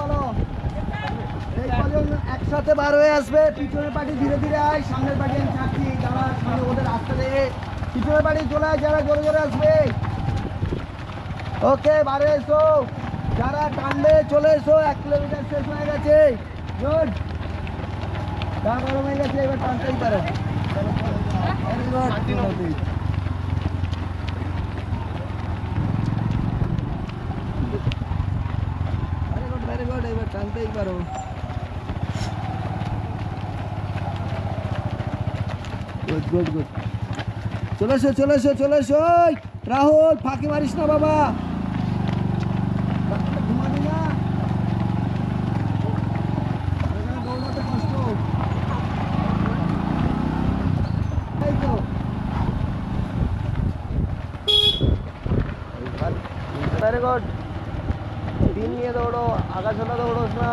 বলো এই কজন একসাথে বার হয়ে আসবে। পিছনের পার্টি ধীরে ধীরে আয়, সামনের পার্টি আমি ছাড়ছি। যারা সামনে ওদের রাস্তা দিয়ে পিছনের পার্টি চলে আয়, যারা জোরে জোরে আসবে। ওকে, বারে এসো। যারা টানবে চলে এসো। 1 কিলোমিটার শেষ হয়ে গেছে। গুড, গা গরম হয়ে গেছে, এবার টানতেই পারো। ভেরি গুড, এবার টানতেই পারো। গুড গুড গুড, চলে এসো চলে এসো চলে এসো। রাহুল, ফাঁকি মারিস না বাবা, ঘুমাবি না, দৌড়াতে কষ্ট। এই তো ভেরি গুড। 3 নিয়ে দৌড়ো, আগাছালা দৌড়োস না।